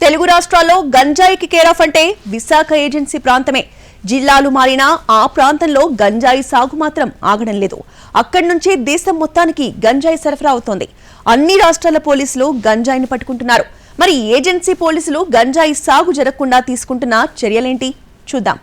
తెలుగు రాష్ట్రాల్లో గంజాయికి కేరాఫ్ అంటే విశాఖ ఏజెన్సీ ప్రాంతమే. జిల్లాలు మారినా ఆ ప్రాంతంలో గంజాయి సాగు మాత్రం ఆగడం లేదు. అక్కడి నుంచి దేశం మొత్తానికి గంజాయి సరఫరా అవుతోంది. అన్ని రాష్ట్రాల పోలీసులు గంజాయిని పట్టుకుంటున్నారు. మరి ఏజెన్సీ పోలీసులు గంజాయి సాగు జరగకుండా తీసుకుంటున్న చర్యలేంటి చూద్దాం.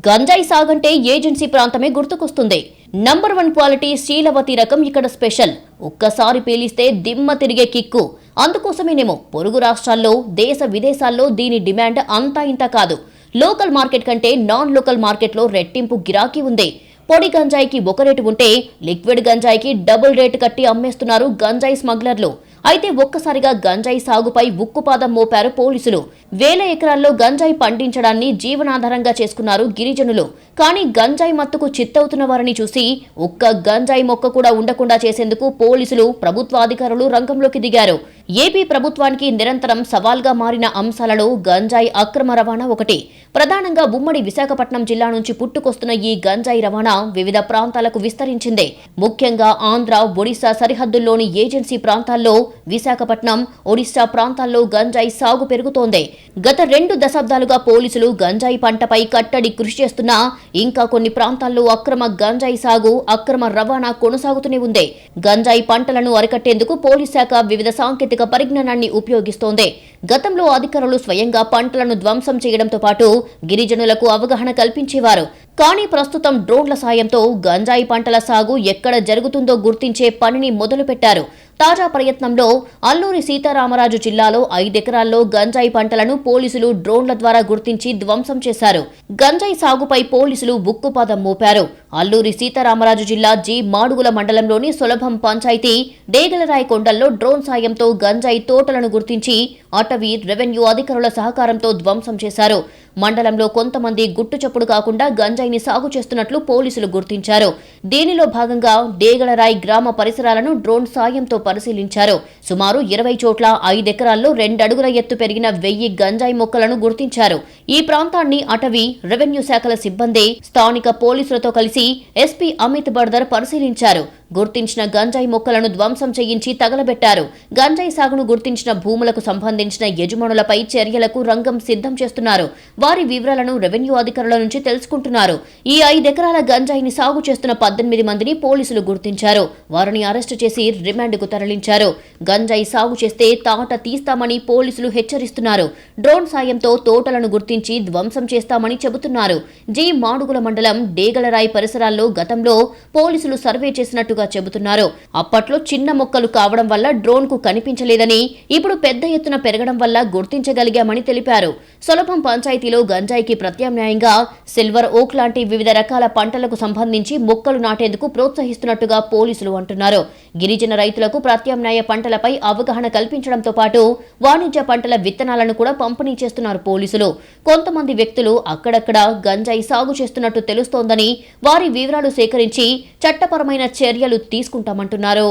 గంజాయి సాగంటే ఏజెన్సీ ప్రాంతమే గుర్తుకొస్తుంది. నంబర్ 1 క్వాలిటీ శీలవతి రకం ఇక్కడ స్పెషల్. ఒక్కసారి పేలిస్తే దిమ్మ తిరిగే కిక్కు. అందుకోసమేనేమో పొరుగు రాష్ట్రాల్లో దేశ విదేశాల్లో దీని డిమాండ్ అంతా ఇంత కాదు. లోకల్ మార్కెట్ కంటే నాన్ లోకల్ మార్కెట్లో రెట్టింపు గిరాకీ ఉంది. పొడి గంజాయికి ఒక రేటు ఉంటే లిక్విడ్ గంజాయికి డబుల్ రేటు కట్టి అమ్మేస్తున్నారు గంజాయి స్మగ్లర్లు. అయితే ఒక్కసారిగా గంజాయి సాగుపై ఉక్కుపాదం మోపారు పోలీసులు. వేల ఎకరాల్లో గంజాయి పండించడాన్ని జీవనాధారంగా చేసుకున్నారు గిరిజనులు. కానీ గంజాయి మత్తుకు చిత్తవుతున్న వారిని చూసి ఒక్క గంజాయి మొక్క కూడా ఉండకుండా చేసేందుకు పోలీసులు, ప్రభుత్వ అధికారులు రంగంలోకి దిగారు. ఏపీ ప్రభుత్వానికి నిరంతరం సవాల్గా మారిన అంశాలలో గంజాయి అక్రమ రవాణా ఒకటి. ప్రధానంగా ఉమ్మడి విశాఖపట్నం జిల్లా నుంచి పుట్టుకొస్తున్న ఈ గంజాయి రవాణా వివిధ ప్రాంతాలకు విస్తరించింది. ముఖ్యంగా ఆంధ్ర, ఒడిశా సరిహద్దుల్లోని ఏజెన్సీ ప్రాంతాల్లో, విశాఖపట్నం, ఒడిశా ప్రాంతాల్లో గంజాయి సాగు పెరుగుతోంది. గత 2 దశాబ్దాలుగా పోలీసులు గంజాయి పంటపై కట్టడి కృషి చేస్తున్నా ఇంకా కొన్ని ప్రాంతాల్లో అక్రమ గంజాయి సాగు, అక్రమ రవాణా కొనసాగుతూనే ఉంది. గంజాయి పంటలను అరికట్టేందుకు పోలీస్ శాఖ వివిధ సాంకేతిక పరిజ్ఞానాన్ని ఉపయోగిస్తోంది. గతంలో అధికారులు స్వయంగా పంటలను ధ్వంసం చేయడంతో పాటు గిరిజనులకు అవగాహన కల్పించేవారు. కానీ ప్రస్తుతం డ్రోన్ల సాయంతో గంజాయి పంటల సాగు ఎక్కడ జరుగుతుందో గుర్తించే పనిని మొదలుపెట్టారు. తాజా ప్రయత్నంలో అల్లూరి సీతారామరాజు జిల్లాలో 5 ఎకరాల్లో గంజాయి పంటలను పోలీసులు డ్రోన్ల ద్వారా గుర్తించి ధ్వంసం చేశారు. గంజాయి సాగుపై పోలీసులు ఉక్కుపాదం మోపారు. అల్లూరి సీతారామరాజు జిల్లా జి మాడుగుల మండలంలోని సులభం పంచాయతీ డేగలరాయి కొండల్లో డ్రోన్ సాయంతో గంజాయి తోటలను గుర్తించి అటవీ, రెవెన్యూ అధికారుల సహకారంతో ధ్వంసం చేశారు. మండలంలో కొంతమంది గుట్టుచప్పుడు కాకుండా గంజాయిని సాగు చేస్తున్నట్లు పోలీసులు గుర్తించారు. దీనిలో భాగంగా డేగలరాయి గ్రామ పరిసరాలను డ్రోన్ సాయంతో పరిశీలించారు. సుమారు 20 చోట్ల 5 ఎకరాల్లో 2 అడుగుల ఎత్తు పెరిగిన 1000 గంజాయి మొక్కలను గుర్తించారు. ఈ ప్రాంతాన్ని అటవీ, రెవెన్యూ శాఖల సిబ్బంది, స్థానిక పోలీసులతో కలిసి ఎస్పీ అమిత్ బర్దర్ పరిశీలించారు. గుర్తించిన గంజాయి మొక్కలను ధ్వంసం చేయించి తగలబెట్టారు. గంజాయి సాగును గుర్తించిన భూములకు సంబంధించిన యజమానులపై చర్యలకు రంగం సిద్ధం చేస్తున్నారు. వారి వివరాలను రెవెన్యూ అధికారుల నుంచి తెలుసుకుంటున్నారు. ఈ 5 ఎకరాల గంజాయిని సాగు చేస్తున్న 18 మందిని పోలీసులు గుర్తించారు. వారిని అరెస్టు చేసి రిమాండ్కు తరలించారు. గంజాయి సాగు చేస్తే తాట తీస్తామని పోలీసులు హెచ్చరిస్తున్నారు. డ్రోన్ సాయంతో తోటలను గుర్తించి ధ్వంసం చేస్తామని చెబుతున్నారు. జి మాడుగుల మండలం డేగలరాయి పరిసరాల్లో గతంలో పోలీసులు సర్వే చేసినట్టుగా చెబుతున్నారు. అప్పట్లో చిన్న మొక్కలు కావడం వల్ల డ్రోన్ కు కనిపించలేదని, ఇప్పుడు పెద్ద ఎత్తున పెరగడం వల్ల గుర్తించగలిగామని తెలిపారు. సులభం పంచాయతీలో గంజాయికి ప్రత్యామ్నాయంగా సిల్వర్ ఓక్ లాంటి వివిధ రకాల పంటలకు సంబంధించి మొక్కలు నాటేందుకు ప్రోత్సహిస్తున్నట్టుగా పోలీసులు అంటున్నారు. గిరిజన రైతులకు ప్రత్యామ్నాయ పంటలపై అవగాహన కల్పించడంతో పాటు వాణిజ్య పంటల విత్తనాలను కూడా పంపిణీ చేస్తున్నారు పోలీసులు. కొంతమంది వ్యక్తులు అక్కడక్కడ గంజాయి సాగు చేస్తున్నట్టు తెలుస్తోందని వారి వివరాలు సేకరించి చట్టపరమైన చర్యలు తీసుకుంటామంటున్నారు.